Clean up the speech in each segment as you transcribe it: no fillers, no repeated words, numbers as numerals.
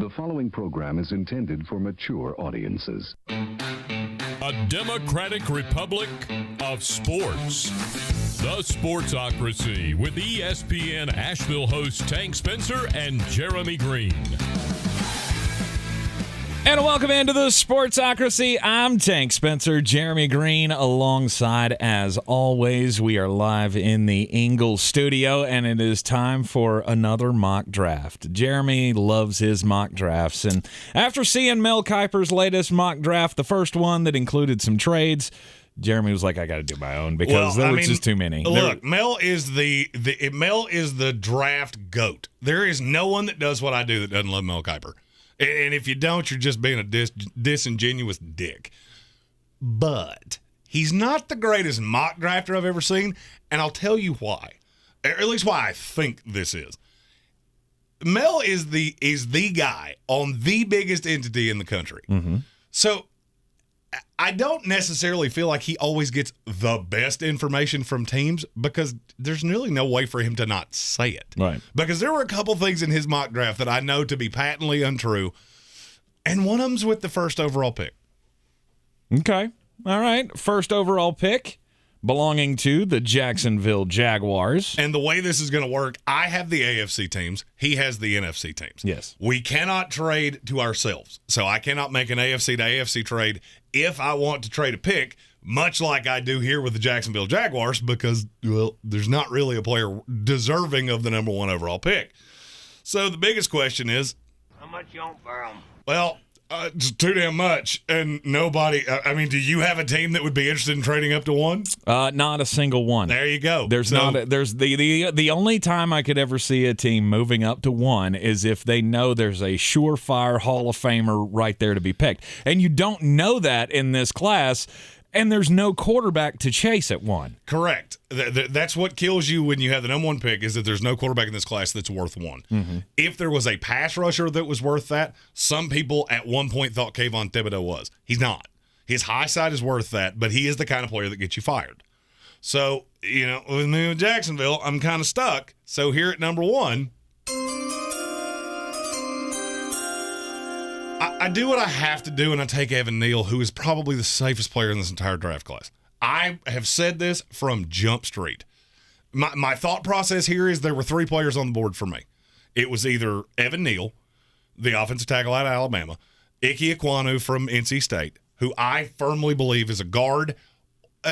The following program is intended for mature audiences. A democratic republic of sports. The Sportsocracy with ESPN Asheville hosts Tank Spencer and Jeremy Greene. And welcome into the Sportsocracy. I'm Tank Spencer, Jeremy Greene alongside, as always. We are live in the Ingalls studio, and it is time for another mock draft. Jeremy loves his mock drafts, and after seeing Mel Kiper's latest mock draft, the first one that included some trades, Jeremy was like, I got to do my own because there was just too many. Look, Mel is the draft GOAT. There is no one that does what I do that doesn't love Mel Kiper. And if you don't, you're just being a disingenuous dick. But he's not the greatest mock drafter I've ever seen, and I'll tell you why. Or at least why I think this is. Mel is the guy on the biggest entity in the country. Mm-hmm. So I don't necessarily feel like he always gets the best information from teams because there's really no way for him to not say it. Right. Because there were a couple things in his mock draft that I know to be patently untrue, and one of them's with the first overall pick. Okay. All right. First overall pick belonging to the Jacksonville Jaguars. And the way this is going to work, I have the AFC teams. He has the NFC teams. Yes. We cannot trade to ourselves. So I cannot make an AFC to AFC trade if I want to trade a pick, much like I do here with the Jacksonville Jaguars, because, well, there's not really a player deserving of the number one overall pick. So the biggest question is, how much you want for them? Well, it's too damn much, and nobody. I mean, do you have a team that would be interested in trading up to one? Not a single one. There you go. There's the only time I could ever see a team moving up to one is if they know there's a surefire Hall of Famer right there to be picked, and you don't know that in this class. And there's no quarterback to chase at one. Correct. That's what kills you when you have the number one pick is that there's no quarterback in this class that's worth one. Mm-hmm. If there was a pass rusher that was worth that, some people at one point thought Kayvon Thibodeau was. He's not. His high side is worth that, but he is the kind of player that gets you fired. So, with me with Jacksonville, I'm kind of stuck. So here at number one, I do what I have to do, and I take Evan Neal, who is probably the safest player in this entire draft class. I have said this from Jump Street. My thought process here is there were three players on the board for me. It was either Evan Neal, the offensive tackle out of Alabama, Ike Ekwonu from NC State, who I firmly believe is a guard,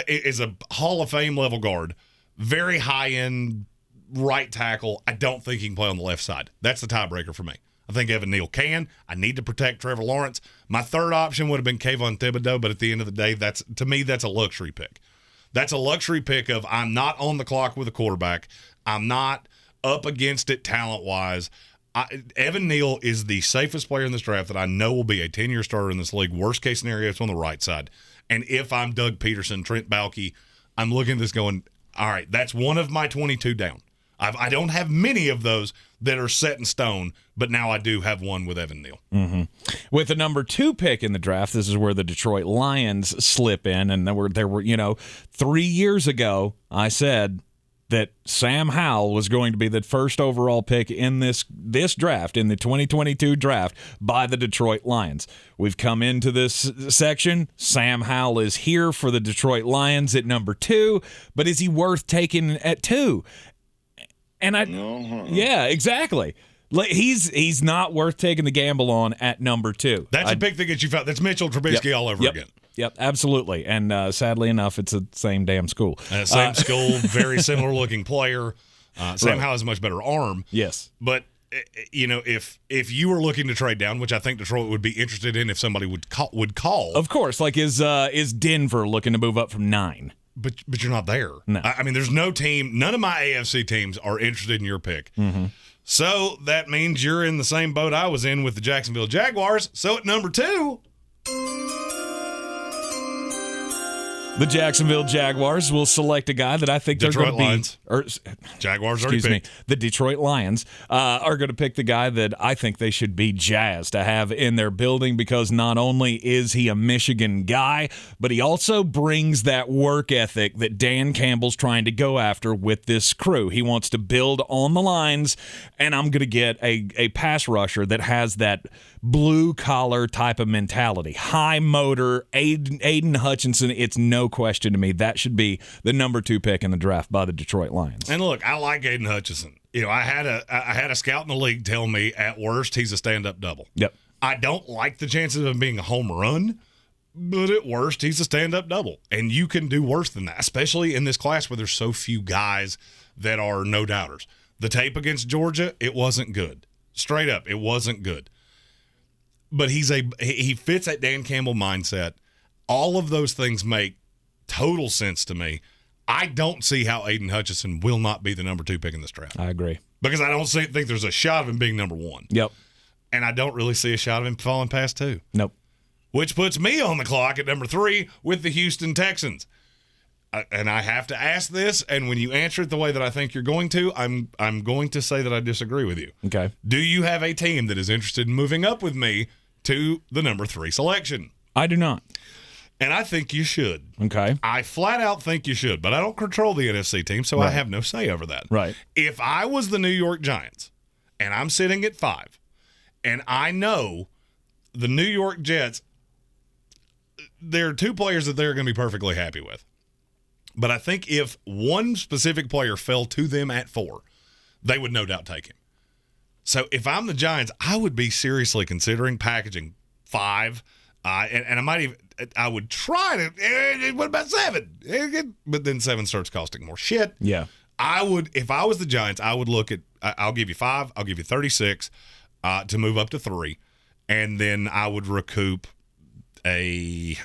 is a Hall of Fame level guard, very high-end right tackle. I don't think he can play on the left side. That's the tiebreaker for me. I think Evan Neal can. I need to protect Trevor Lawrence. My third option would have been Kayvon Thibodeau, but at the end of the day, that's a luxury pick. That's a luxury pick of I'm not on the clock with a quarterback. I'm not up against it talent-wise. Evan Neal is the safest player in this draft that I know will be a 10-year starter in this league. Worst case scenario, it's on the right side. And if I'm Doug Peterson, Trent Baalke, I'm looking at this going, all right, that's one of my 22 down. I don't have many of those that are set in stone, but now I do have one with Evan Neal. Mm-hmm. With the number 2 pick in the draft, this is where the Detroit Lions slip in, and there were 3 years ago, I said that Sam Howell was going to be the first overall pick in this draft, in the 2022 draft, by the Detroit Lions. We've come into this section. Sam Howell is here for the Detroit Lions at number 2, but is he worth taking at 2? And yeah, exactly. He's not worth taking the gamble on at number 2. That's a big thing that you found. That's Mitchell Trubisky all over again. Yep, absolutely. And sadly enough, it's the same damn school. Same school, very similar looking player. Sam Howell has a much better arm. Yes. But, if you were looking to trade down, which I think Detroit would be interested in if somebody would call. Of course. Like, is Denver looking to move up from 9? But you're not there. No. I mean, there's no team. None of my AFC teams are interested in your pick. Mm-hmm. So that means you're in the same boat I was in with the Jacksonville Jaguars. So at number 2, The Jacksonville Jaguars will select a guy that I think they're going to be. Lions. Jaguars already picked. The Detroit Lions are going to pick the guy that I think they should be jazzed to have in their building, because not only is he a Michigan guy, but he also brings that work ethic that Dan Campbell's trying to go after with this crew. He wants to build on the lines, and I'm going to get a pass rusher that has that blue-collar type of mentality. High motor, Aiden Hutchinson, it's no question to me that should be the number 2 pick in the draft by the Detroit Lions. And look, I like Aiden Hutchinson. I had a scout in the league tell me at worst he's a stand-up double. Yep. I don't like the chances of him being a home run, but at worst he's a stand-up double. And you can do worse than that, especially in this class where there's so few guys that are no-doubters. The tape against Georgia, it wasn't good. Straight up, it wasn't good. But he fits that Dan Campbell mindset. All of those things make total sense to me. I don't see how Aiden Hutchinson will not be the number 2 pick in this draft. I agree. Because I don't think there's a shot of him being number 1. Yep. And I don't really see a shot of him falling past 2. Nope. Which puts me on the clock at number 3 with the Houston Texans. And I have to ask this, and when you answer it the way that I think you're going to, I'm going to say that I disagree with you. Okay. Do you have a team that is interested in moving up with me to the number 3 selection? I do not. And I think you should. Okay. I flat out think you should, but I don't control the NFC team, so I have no say over that. Right. If I was the New York Giants, and I'm sitting at 5, and I know the New York Jets, there are 2 players that they're going to be perfectly happy with. But I think if one specific player fell to them at 4, they would no doubt take him. So if I'm the Giants, I would be seriously considering packaging 5, and I might even, I would try to, what about 7? But then 7 starts costing more shit. Yeah. I would, if I was the Giants, I would look at, I'll give you 5, I'll give you 36 to move up to 3, and then I would recoup a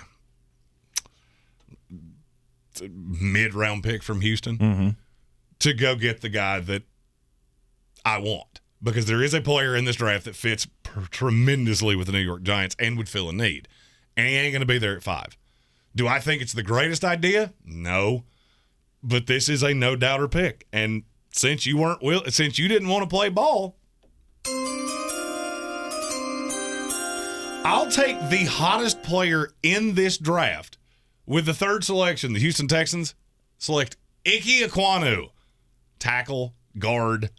mid-round pick from Houston to go get the guy that I want, because there is a player in this draft that fits tremendously with the New York Giants and would fill a need, and he ain't going to be there at 5. Do I think it's the greatest idea? No, but this is a no-doubter pick, and since you didn't want to play ball, I'll take the hottest player in this draft. With the 3rd selection, the Houston Texans select Ike Ekwonu, tackle, guard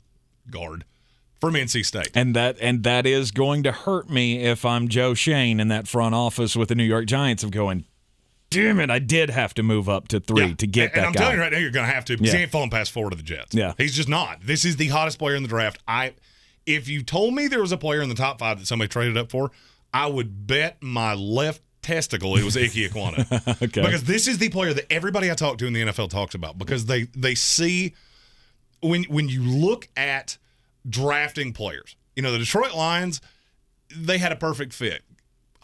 from NC State. And that is going to hurt me if I'm Joe Shane in that front office with the New York Giants of going, damn it, I did have to move up to 3 to get that guy. And I'm telling you right now, you're going to have to, because he ain't falling past 4 to the Jets. Yeah. He's just not. This is the hottest player in the draft. If you told me there was a player in the top 5 that somebody traded up for, I would bet my left testicle it was Ike Ekwonu. Okay. Because this is the player that everybody I talk to in the NFL talks about, because they see when you look at drafting players, the Detroit Lions, they had a perfect fit.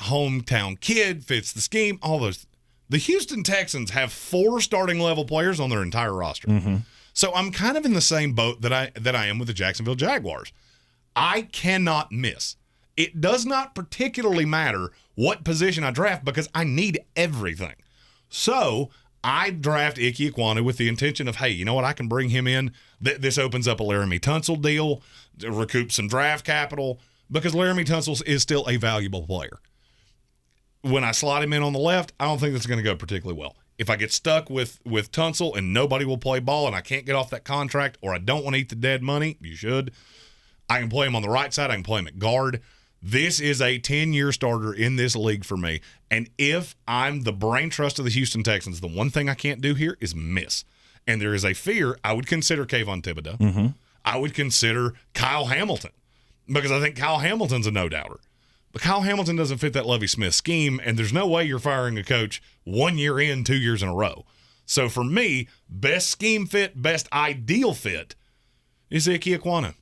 Hometown kid, fits the scheme, all those. The Houston Texans have 4 starting level players on their entire roster. Mm-hmm. So I'm kind of in the same boat that I am with the Jacksonville Jaguars. I cannot miss. It does not particularly matter what position I draft, because I need everything. So I draft Ike Ekwonu with the intention of, hey, you know what? I can bring him in. This opens up a Laramie Tunsil deal, to recoup some draft capital, because Laramie Tunsil is still a valuable player. When I slot him in on the left, I don't think that's going to go particularly well. If I get stuck with Tunsil and nobody will play ball and I can't get off that contract, or I don't want to eat the dead money, you should, I can play him on the right side. I can play him at guard. This is a 10-year starter in this league for me. And if I'm the brain trust of the Houston Texans, the one thing I can't do here is miss. And there is a fear. I would consider Kayvon Thibodeau. Mm-hmm. I would consider Kyle Hamilton, because I think Kyle Hamilton's a no-doubter. But Kyle Hamilton doesn't fit that Lovie Smith scheme, and there's no way you're firing a coach 1 year in, 2 years in a row. So for me, best scheme fit, best ideal fit is Ike Ekwonu.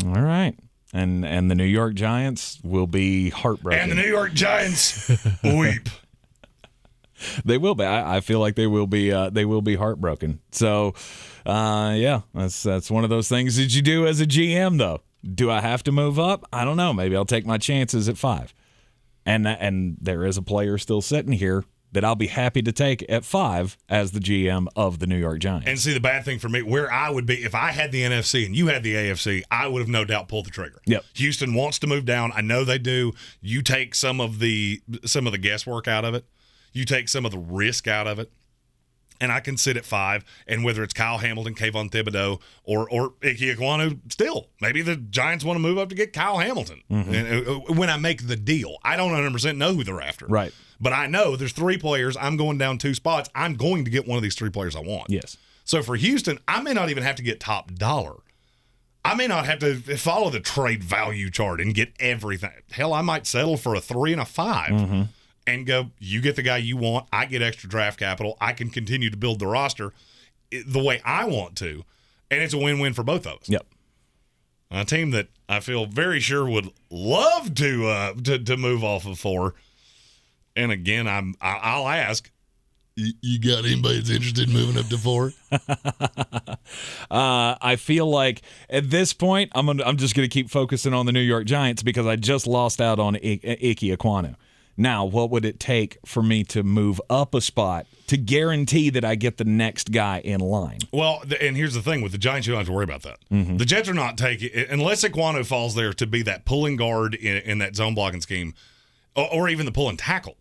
All right. And the New York Giants will be heartbroken. And the New York Giants weep. They will be. I feel like they will be heartbroken. So, that's one of those things that you do as a GM, though. Do I have to move up? I don't know. Maybe I'll take my chances at 5. And there is a player still sitting here that I'll be happy to take at 5 as the GM of the New York Giants. And see, the bad thing for me, where I would be, if I had the NFC and you had the AFC, I would have no doubt pulled the trigger. Yep. Houston wants to move down. I know they do. You take some of the guesswork out of it. You take some of the risk out of it. And I can sit at 5, and whether it's Kyle Hamilton, Kayvon Thibodeau, or Ike Ekwonu, still, maybe the Giants want to move up to get Kyle Hamilton. And when I make the deal, I don't 100% know who they're after. Right. But I know there's 3 players. I'm going down 2 spots. I'm going to get one of these 3 players I want. Yes. So for Houston, I may not even have to get top dollar. I may not have to follow the trade value chart and get everything. Hell, I might settle for a 3 and a 5. And go, you get the guy you want, I get extra draft capital, I can continue to build the roster the way I want to, and it's a win-win for both of us. Yep. A team that I feel very sure would love to move off of 4, and again, I'll ask, you got anybody that's interested in moving up to 4? I feel like at this point, I'm just going to keep focusing on the New York Giants because I just lost out on Ike Ekwonu. Now, what would it take for me to move up a spot to guarantee that I get the next guy in line? Well, and here's the thing. With the Giants, you don't have to worry about that. The Jets are not taking – unless Ekwonu falls there to be that pulling guard in that zone blocking scheme or even the pulling tackle,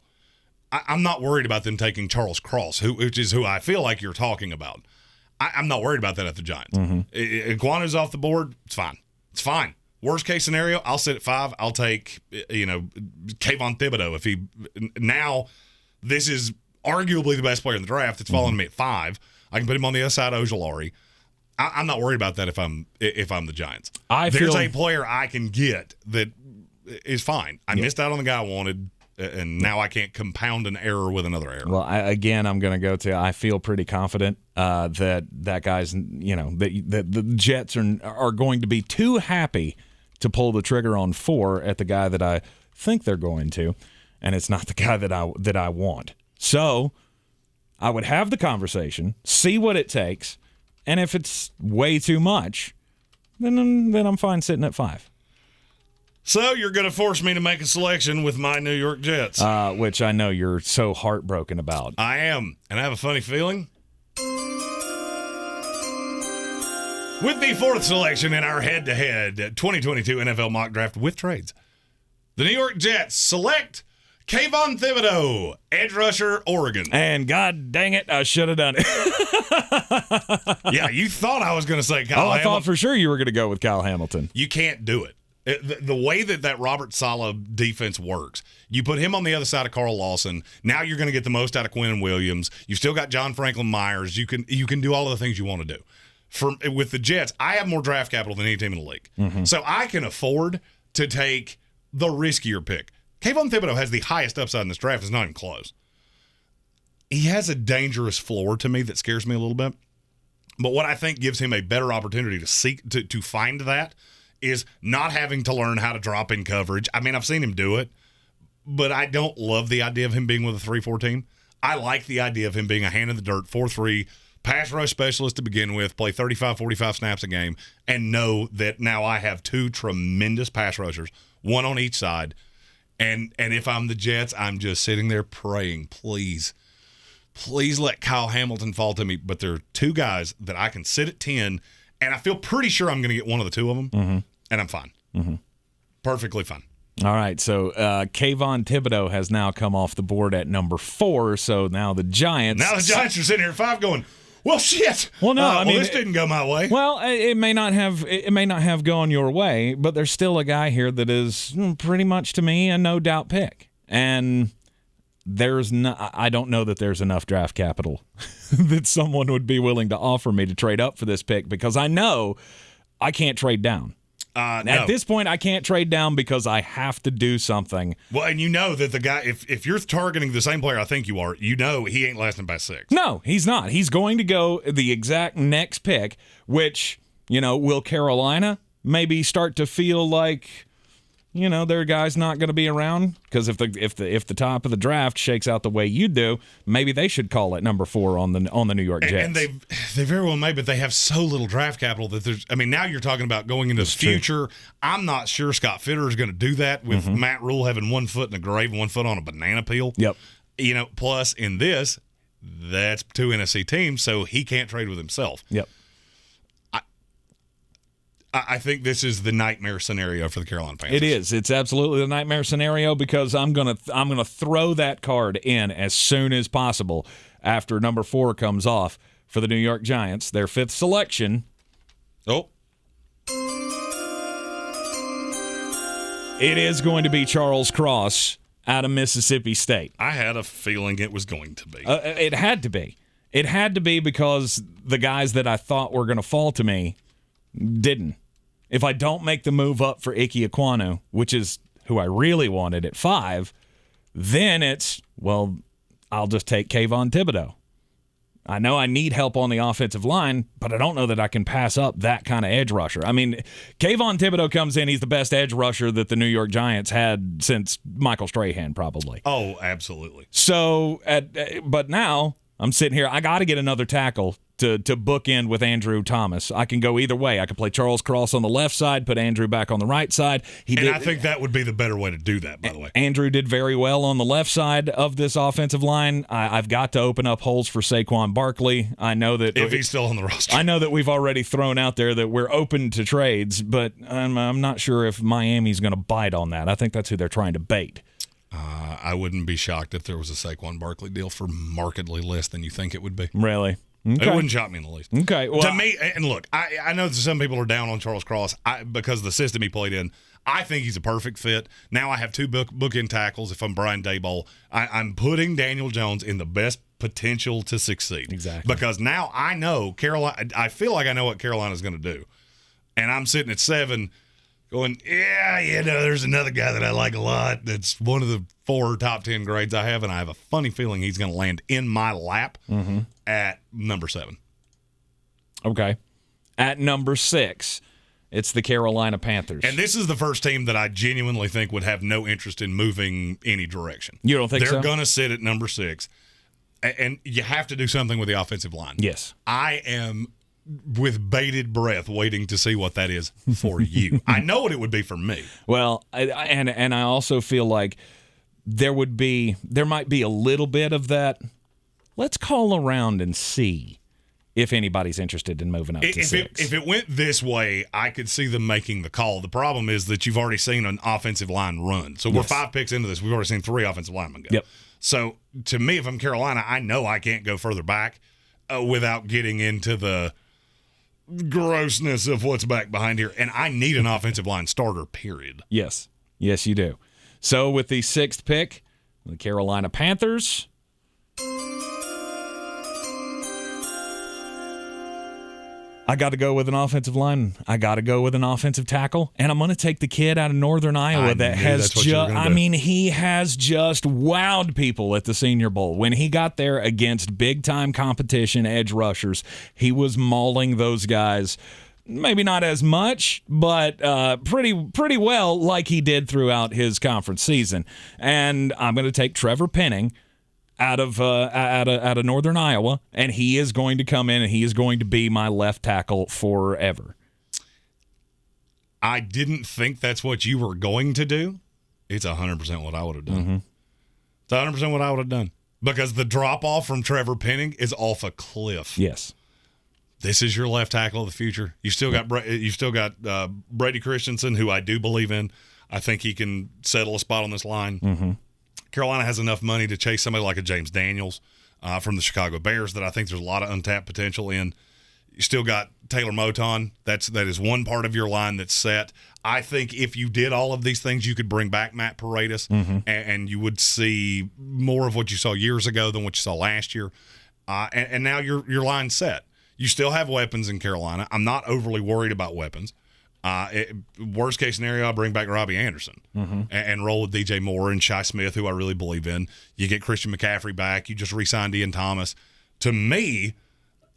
I'm not worried about them taking Charles Cross, which is who I feel like you're talking about. I'm not worried about that at the Giants. Ekwonu's off the board. It's fine. It's fine. Worst case scenario, I'll sit at 5. I'll take, Kayvon Thibodeau. If now this is arguably the best player in the draft. It's following me at 5. I can put him on the other side of Ojulari. I'm not worried about that if I'm the Giants. There's a player I can get that is fine. I missed out on the guy I wanted, and now I can't compound an error with another error. Well, I'm going to go to, I feel pretty confident that guy's, that the Jets are going to be too happy to pull the trigger on 4 at the guy that I think they're going to, and it's not the guy that I want. So I would have the conversation, see what it takes, and if it's way too much, then I'm fine sitting at 5. So you're going to force me to make a selection with my New York Jets. Which I know you're so heartbroken about. I am, and I have a funny feeling. With the 4th selection in our head-to-head 2022 NFL mock draft with trades, the New York Jets select Kayvon Thibodeau, edge rusher, Oregon. And God dang it, I should have done it. Yeah, you thought I was going to say Kyle Hamilton. I thought for sure you were going to go with Kyle Hamilton. You can't do it. The way that Robert Saleh defense works, you put him on the other side of Carl Lawson. Now you're going to get the most out of Quinnen Williams. You've still got John Franklin Myers. You can do all of the things you want to do. With the Jets, I have more draft capital than any team in the league. So I can afford to take the riskier pick. Kayvon Thibodeau has the highest upside in this draft. It's not even close. He has a dangerous floor to me that scares me a little bit. But what I think gives him a better opportunity to find that is not having to learn how to drop in coverage. I mean, I've seen him do it, but I don't love the idea of him being with a 3-4 team. I like the idea of him being a hand in the dirt, 4-3, pass rush specialist to begin with, play 35, 45 snaps a game, and know that now I have 2 tremendous pass rushers, one on each side. And if I'm the Jets, I'm just sitting there praying, please let Kyle Hamilton fall to me. But there are 2 guys that I can sit at 10, and I feel pretty sure I'm going to get one of the 2 of them, and I'm fine. Perfectly fine. All right, so Kayvon Thibodeau has now come off the board at number 4, so now the Giants are sitting here at 5 going, well, shit. Well, no, I mean, this didn't go my way. Well, it may not have gone your way, but there's still a guy here that is pretty much to me a no doubt pick, and I don't know that there's enough draft capital that someone would be willing to offer me to trade up for this pick because I know I can't trade down. No. At this point, I can't trade down because I have to do something. Well, and you know that the guy, if you're targeting the same player I think you are, you know he ain't lasting by 6. No, he's not. He's going to go the exact next pick, which, will Carolina maybe start to feel like, their guy's not going to be around? Because if the top of the draft shakes out the way you do, maybe they should call it number 4 on the New York Jets. And they very well may, but they have so little draft capital that now you're talking about going into the future. True. I'm not sure Scott Fitter is going to do that with Matt Rule having 1 foot in the grave and 1 foot on a banana peel. Yep. Plus in this, that's 2 NFC teams, so he can't trade with himself. Yep. I think this is the nightmare scenario for the Carolina Panthers. It is. It's absolutely the nightmare scenario because I'm gonna throw that card in as soon as possible after number 4 comes off for the New York Giants, their 5th selection. Oh. It is going to be Charles Cross out of Mississippi State. I had a feeling it was going to be. It had to be. It had to be because the guys that I thought were going to fall to me didn't. If I don't make the move up for Ike Ekwonu, which is who I really wanted at 5, then I'll just take Kayvon Thibodeau. I know I need help on the offensive line, but I don't know that I can pass up that kind of edge rusher. I mean, Kayvon Thibodeau comes in, he's the best edge rusher that the New York Giants had since Michael Strahan, probably. Oh, absolutely. So, but now I'm sitting here, I got to get another tackle to bookend with Andrew Thomas. I can go either way. I can play Charles Cross on the left side, put Andrew back on the right side. I think that would be the better way to do that, by the way. Andrew did very well on the left side of this offensive line. I've got to open up holes for Saquon Barkley. I know that if he's still on the roster. I know that we've already thrown out there that we're open to trades, but I'm not sure if Miami's going to bite on that. I think that's who they're trying to bait. I wouldn't be shocked if there was a Saquon Barkley deal for markedly less than you think it would be. Really? Okay. It wouldn't shock me in the least. Okay. Well, to me, and look, I know that some people are down on Charles Cross because of the system he played in. I think he's a perfect fit. Now I have 2 bookend tackles. If I'm Brian Daboll, I'm putting Daniel Jones in the best potential to succeed. Exactly. Because now I know Carolina. I feel like I know what Carolina's going to do, and I'm sitting at 7. Going, there's another guy that I like a lot. That's one of the 4 top 10 grades I have, and I have a funny feeling he's going to land in my lap at number 7. Okay. At number 6, it's the Carolina Panthers. And this is the first team that I genuinely think would have no interest in moving any direction. You don't think so? They're going to sit at number 6, and you have to do something with the offensive line. Yes. I am with bated breath waiting to see what that is for you. I know what it would be for me. Well, I also feel like there might be a little bit of that. Let's call around and see if anybody's interested in moving up to 6. If it went this way, I could see them making the call. The problem is that you've already seen an offensive line run. So we're 5 picks into this. We've already seen 3 offensive linemen go. Yep. So to me, if I'm Carolina, I know I can't go further back without getting into the grossness of what's back behind here, and I need an offensive line starter, period. Yes, you do. So with the 6th pick, the Carolina Panthers, I got to go with an offensive line. I got to go with an offensive tackle, and I'm going to take the kid out of Northern Iowa that has he has just wowed people at the Senior Bowl. When he got there against big-time competition edge rushers, he was mauling those guys. Maybe not as much, but pretty well like he did throughout his conference season. And I'm going to take Trevor Penning out of Northern Iowa, and he is going to come in and he is going to be my left tackle forever. I didn't think that's what you were going to do. It's 100% what I would have done. Mm-hmm. It's 100% what I would have done because the drop off from Trevor Penning is off a cliff. Yes. This is your left tackle of the future. You've still got Brady Christensen, who I do believe in. I think he can settle a spot on this line. Mm-hmm. Carolina has enough money to chase somebody like a James Daniels from the Chicago Bears that I think there's a lot of untapped potential in. You still got Taylor Moton. That is one part of your line that's set. I think if you did all of these things, you could bring back Matt Paredes, and you would see more of what you saw years ago than what you saw last year. And now your line's set. You still have weapons in Carolina. I'm not overly worried about weapons. Worst case scenario, I'll bring back Robbie Anderson and roll with DJ Moore and Shi Smith, who I really believe in. You get Christian McCaffrey back. You just re-signed Ian Thomas. To me,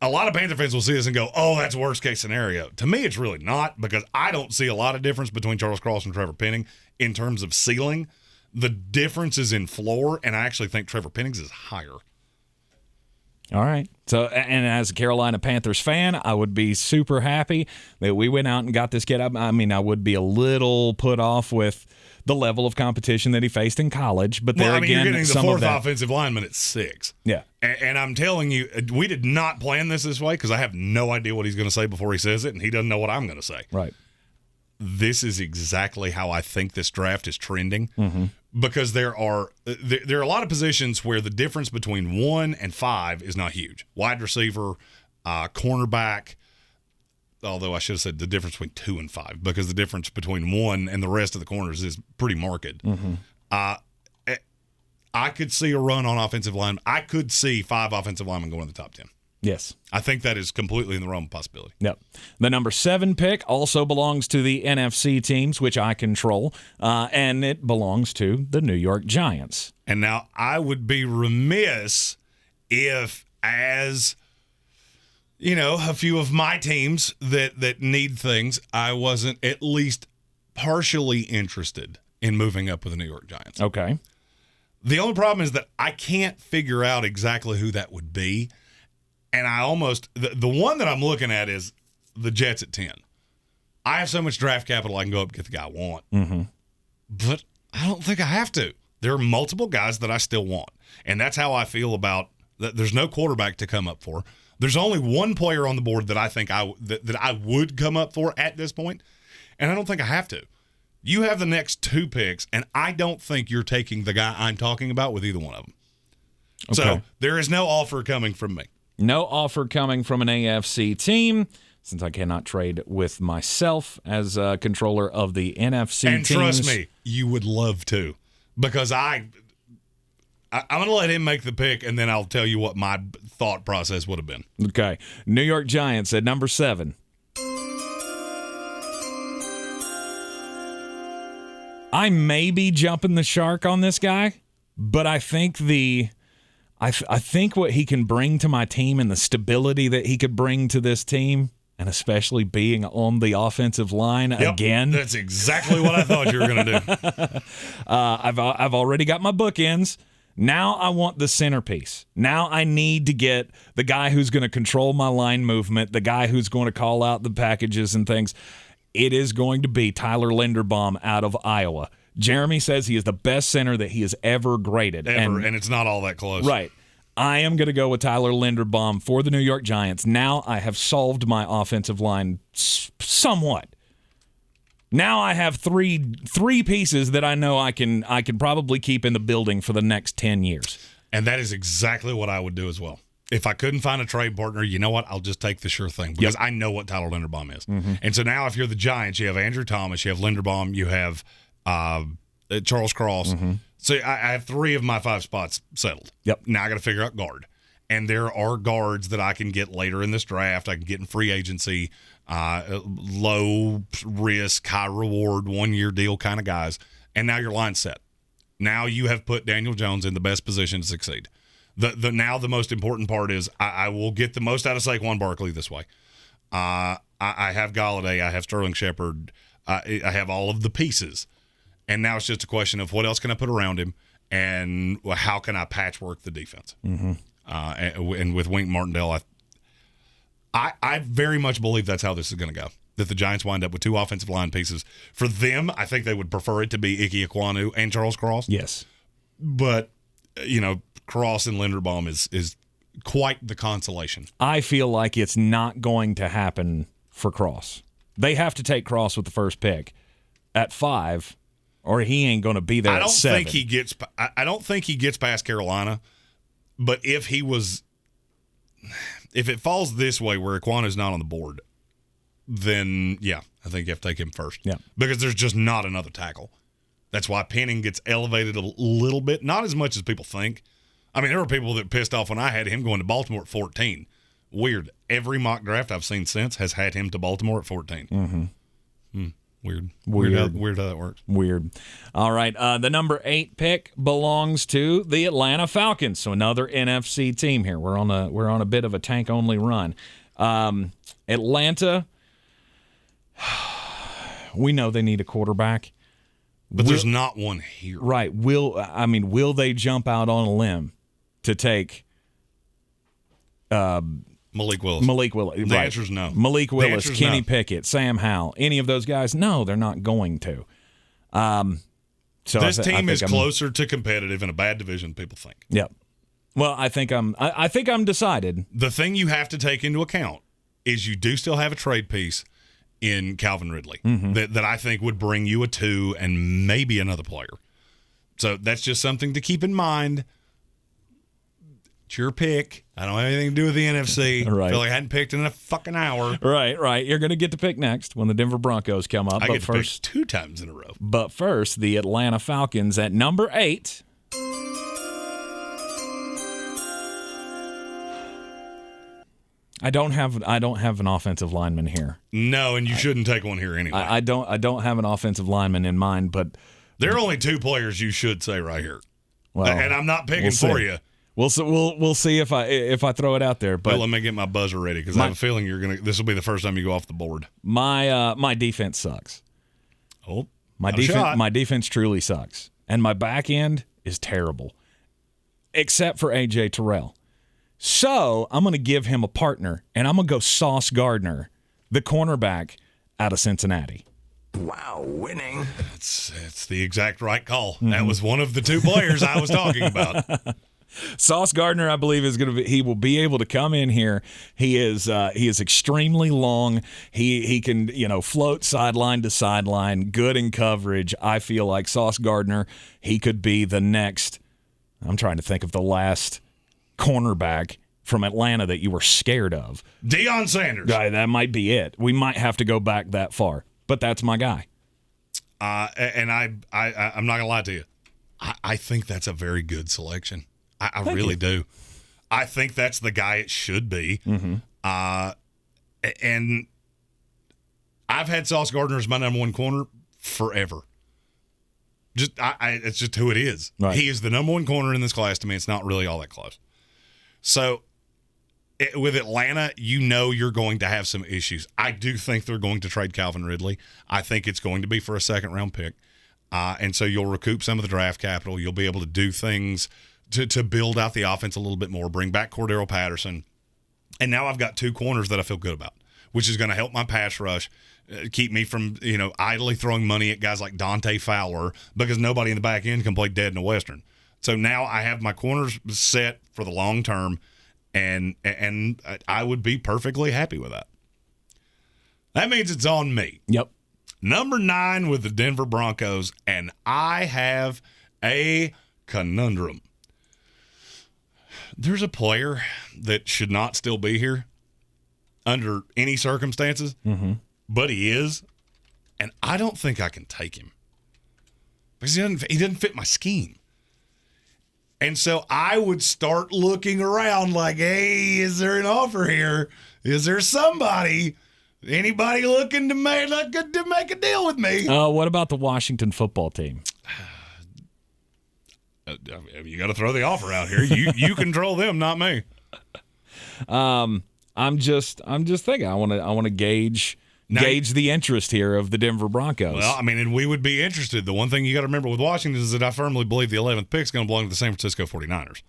a lot of Panther fans will see this and go, oh, that's worst case scenario. To me, it's really not, because I don't see a lot of difference between Charles Cross and Trevor Penning in terms of ceiling. The difference is in floor, and I actually think Trevor Penning's is higher. All right. So, and as a Carolina Panthers fan, I would be super happy that we went out and got this kid. I mean, I would be a little put off with the level of competition that he faced in college, but there again, you're getting the some fourth of that, offensive lineman at 6. Yeah. And I'm telling you, we did not plan this way because I have no idea what he's going to say before he says it, and he doesn't know what I'm going to say. Right. This is exactly how I think this draft is trending, because there are a lot of positions where the difference between 1 and 5 is not huge. Wide receiver, cornerback, although I should have said the difference between 2 and 5, because the difference between 1 and the rest of the corners is pretty marked. I could see a run on offensive line. I could see 5 offensive linemen going in the top 10. Yes. I think that is completely in the realm of possibility. Yep. The number 7 pick also belongs to the NFC teams, which I control, and it belongs to the New York Giants. And now I would be remiss if, as you know, a few of my teams that need things, I wasn't at least partially interested in moving up with the New York Giants. Okay. The only problem is that I can't figure out exactly who that would be. And I almost, the one that I'm looking at is the Jets at 10. I have so much draft capital I can go up and get the guy I want. But I don't think I have to. There are multiple guys that I still want. And that's how I feel about that. There's no quarterback to come up for. There's only one player on the board that I think that I would come up for at this point, and I don't think I have to. You have the next 2 picks, and I don't think you're taking the guy I'm talking about with either one of them. Okay. So there is no offer coming from me. No offer coming from an AFC team, since I cannot trade with myself as controller of the NFC and teams. And trust me, you would love to, because I'm going to let him make the pick, and then I'll tell you what my thought process would have been. Okay. New York Giants at number 7. I may be jumping the shark on this guy, but I think I think what he can bring to my team and the stability that he could bring to this team, and especially being on the offensive line again. That's exactly what I thought you were going to do. I've already got my bookends. Now I want the centerpiece. Now I need to get the guy who's going to control my line movement, the guy who's going to call out the packages and things. It is going to be Tyler Linderbaum out of Iowa. Jeremy says he is the best center that he has ever graded. And it's not all that close. Right. I am going to go with Tyler Linderbaum for the New York Giants. Now I have solved my offensive line somewhat. Now I have three pieces that I know I can probably keep in the building for the next 10 years. And that is exactly what I would do as well. If I couldn't find a trade partner, you know what? I'll just take the sure thing, because I know what Tyler Linderbaum is. And so now if you're the Giants, you have Andrew Thomas, you have Linderbaum, you have Charles Cross. So I have 3 of my 5 spots settled. Yep. Now I got to figure out guard. And there are guards that I can get later in this draft. I can get in free agency, low risk, high reward, 1-year deal kind of guys. And now your line's set. Now you have put Daniel Jones in the best position to succeed. Now the most important part is I will get the most out of Saquon Barkley this way. I have Galladay. I have Sterling Shepard. I have all of the pieces. And now it's just a question of what else can I put around him, and how can I patchwork the defense. And with Wink Martindale, I very much believe that's how this is going to go, that the Giants wind up with 2 offensive line pieces. For them, I think they would prefer it to be Ike Ekwonu and Charles Cross. Yes. But, you know, Cross and Linderbaum is quite the consolation. I feel like it's not going to happen for Cross. They have to take Cross with the first pick at 5, or he ain't going to be there at 7. I don't think he gets past Carolina, but if it falls this way where Ekwonu not on the board, then yeah, I think you have to take him first. Yeah. Because there's just not another tackle. That's why Penning gets elevated a little bit, not as much as people think. I mean, there were people that pissed off when I had him going to Baltimore at 14. Weird. Every mock draft I've seen since has had him to Baltimore at 14. Weird how that works. Weird. All right. The number 8 pick belongs to the Atlanta Falcons. So another NFC team here. We're on a bit of a tank only run. Atlanta. We know they need a quarterback, but there's not one here. Right. Will they jump out on a limb to take Malik Willis. The answer is no. Malik Willis, Kenny no. Pickett, Sam Howell, any of those guys? No, they're not going to. So this team is closer to competitive in a bad division than people think. Yep. Well, I think I'm decided. The thing you have to take into account is you do still have a trade piece in Calvin Ridley that I think would bring you a 2 and maybe another player. So that's just something to keep in mind. It's your pick. I don't have anything to do with the NFC. Right. I feel like I hadn't picked in a fucking hour. Right. You're going to get to pick next when the Denver Broncos come up. I get to pick 2 times in a row. But first, the Atlanta Falcons at number 8. I don't have an offensive lineman here. No, and you shouldn't take one here anyway. I don't have an offensive lineman in mind, but there are only 2 players you should say right here. Well, and I'm not picking for you. We'll see if I throw it out there. But let me get my buzzer ready because I have a feeling this will be the first time you go off the board. My defense sucks. Oh, my defense truly sucks, and my back end is terrible, except for AJ Terrell. So I'm going to give him a partner, and I'm going to go Sauce Gardner, the cornerback out of Cincinnati. Wow, winning. It's the exact right call. That was one of the 2 players I was talking about. Sauce Gardner, I believe, he will be able to come in here. He is extremely long. He can, float sideline to sideline, good in coverage. I feel like Sauce Gardner, he could be the next. I'm trying to think of the last cornerback from Atlanta that you were scared of. Deion Sanders. That might be it. We might have to go back that far, but that's my guy. And I'm not gonna lie to you. I think that's a very good selection. I really do. I think that's the guy it should be. And I've had Sauce Gardner as my number 1 corner forever. It's just who it is. Right. He is the number 1 corner in this class to me. It's not really all that close. So with Atlanta, you're going to have some issues. I do think they're going to trade Calvin Ridley. I think it's going to be for a 2nd-round pick. And so you'll recoup some of the draft capital. You'll be able to do things to build out the offense a little bit more, bring back Cordero Patterson. And now I've got 2 corners that I feel good about, which is going to help my pass rush, keep me from, idly throwing money at guys like Dante Fowler because nobody in the back end can play dead in a Western. So now I have my corners set for the long term, and I would be perfectly happy with that. That means it's on me. Yep. Number 9 with the Denver Broncos, and I have a conundrum. There's a player that should not still be here under any circumstances, but he is, and I don't think I can take him because he doesn't fit my scheme. And so I would start looking around like, hey, is there an offer here? Is there anybody looking to make a deal with me? What about the Washington football team? You got to throw the offer out here. You control them, not me. I'm just thinking. I want to gauge the interest here of the Denver Broncos. Well, and we would be interested. The one thing you got to remember with Washington is that I firmly believe the 11th pick is going to belong to the San Francisco 49ers.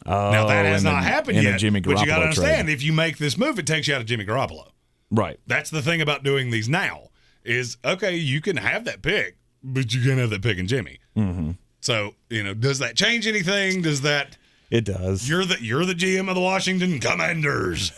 Now that has not happened yet. But you got to understand, if you make this move, it takes you out of Jimmy Garoppolo. Right. That's the thing about doing these now is, okay, you can have that pick, but you can't have that pick in Jimmy. Mm-hmm. So, does that change anything? Does that? It does. You're the GM of the Washington Commanders.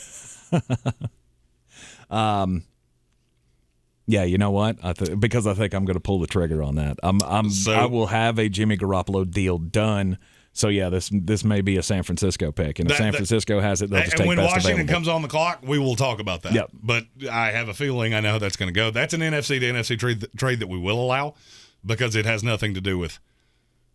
Yeah, you know what? Because I think I'm going to pull the trigger on that. I will have a Jimmy Garoppolo deal done. So yeah, this may be a San Francisco pick, and if San Francisco has it, they'll just take best available. And when Washington comes on the clock, we will talk about that. Yep. But I have a feeling I know how that's going to go. That's an NFC to NFC trade that we will allow because it has nothing to do with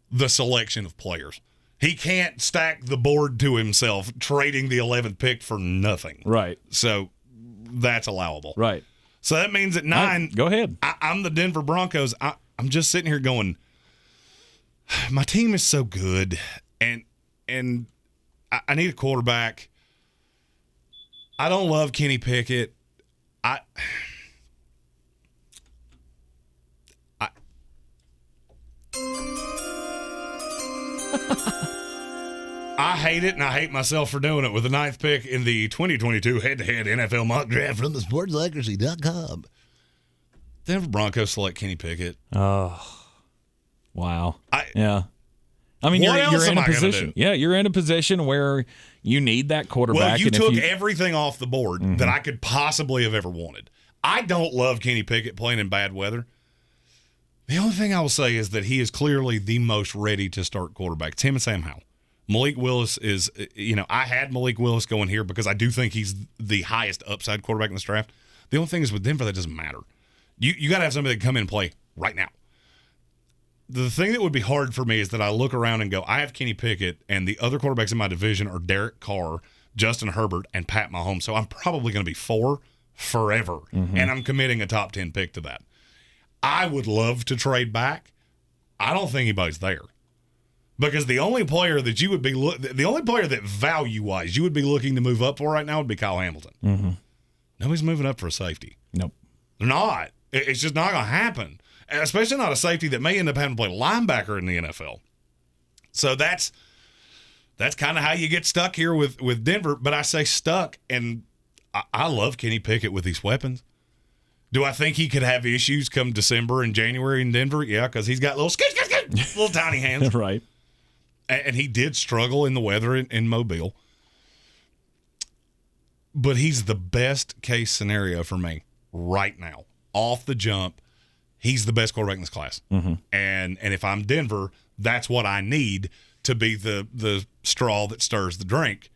the selection of players. He can't stack the board to himself, trading the 11th pick for nothing. Right. So that's allowable. Right. So that means at 9, right, go ahead. I'm the Denver Broncos. I'm just sitting here going, my team is so good, and I need a quarterback. I don't love Kenny Pickett. I hate it, and I hate myself for doing it with the 9th pick in the 2022 head-to-head NFL mock draft from the Sportsocracy.com. Denver Broncos select Kenny Pickett. Oh, wow. Yeah. I mean, What you're else in am a I gonna position. do? Yeah, you're in a position where you need that quarterback. Well, you and took if everything off the board that I could possibly have ever wanted. I don't love Kenny Pickett playing in bad weather. The only thing I will say is that he is clearly the most ready to start quarterback. It's him and Sam Howell. Malik Willis is, I had Malik Willis going here because I do think he's the highest upside quarterback in this draft. The only thing is with Denver, that doesn't matter. You got to have somebody that can come in and play right now. The thing that would be hard for me is that I look around and go, I have Kenny Pickett, and the other quarterbacks in my division are Derek Carr, Justin Herbert, and Pat Mahomes. So I'm probably going to be 4 forever, and I'm committing a top 10 pick to that. I would love to trade back. I don't think anybody's there. Because the only player that you would be the only player that value-wise you would be looking to move up for right now would be Kyle Hamilton. Nobody's moving up for a safety. Nope. They're not. It's just not going to happen. And especially not a safety that may end up having to play linebacker in the NFL. So that's kind of how you get stuck here with Denver. But I say stuck, and I love Kenny Pickett with these weapons. Do I think he could have issues come December and January in Denver? Yeah, because he's got little little tiny hands. Right. And he did struggle in the weather in Mobile. But he's the best case scenario for me right now. Off the jump, he's the best quarterback in this class. And if I'm Denver, that's what I need to be the straw that stirs the drink.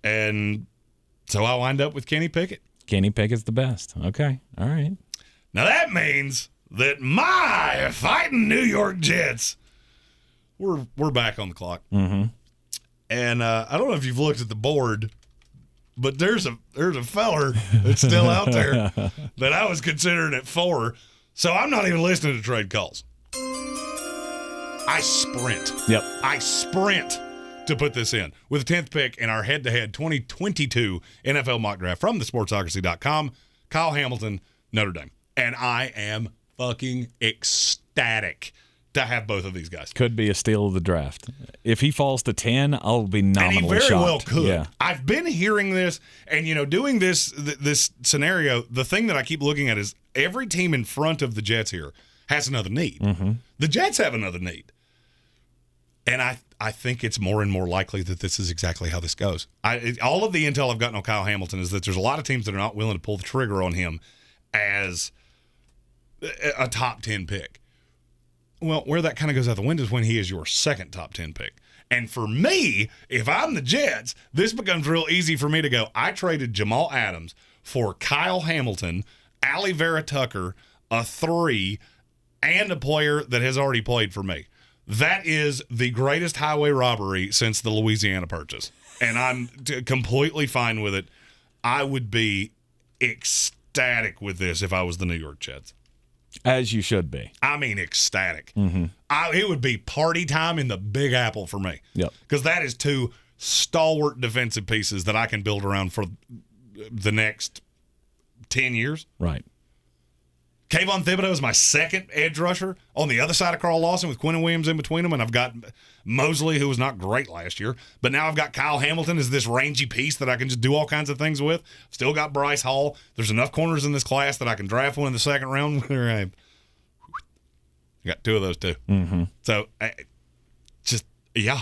And so I wind up with Kenny Pickett. Kenny Pickett's the best. Okay. All right. Now that means that my fighting New York Jets, we're back on the clock. And I don't know if you've looked at the board, but there's a feller that's still out there that I was considering at 4. So I'm not even listening to trade calls. I sprint. Yep. I sprint to put this in with the 10th pick in our head-to-head 2022 NFL mock draft from the Sportsocracy.com. Kyle Hamilton, Notre Dame. And I am fucking ecstatic to have both of these guys. Could be a steal of the draft. If he falls to 10, I'll be nominally and he very shocked. well could. Yeah. I've been hearing this, and doing this scenario, the thing that I keep looking at is every team in front of the Jets here has another need. The Jets have another need. And I think it's more and more likely that this is exactly how this goes. All of the intel I've gotten on Kyle Hamilton is that there's a lot of teams that are not willing to pull the trigger on him as a top 10 pick. Well, where that kind of goes out the window is when he is your second top 10 pick. And for me, if I'm the Jets, this becomes real easy for me to go, I traded Jamal Adams for Kyle Hamilton, Ali Vera Tucker, a 3, and a player that has already played for me. That is the greatest highway robbery since the Louisiana Purchase. And I'm completely fine with it. I would be ecstatic with this if I was the New York Jets. As you should be. I mean, ecstatic. It would be party time in the Big Apple for me. Yep. Because that is 2 stalwart defensive pieces that I can build around for the next 10 years. Right. Kayvon Thibodeau is my second edge rusher on the other side of Carl Lawson with Quinnen Williams in between them, and I've got Mosley, who was not great last year, but now I've got Kyle Hamilton as this rangy piece that I can just do all kinds of things with. Still got Bryce Hall. There's enough corners in this class that I can draft one in the second round. I got 2 of those too. So, yeah.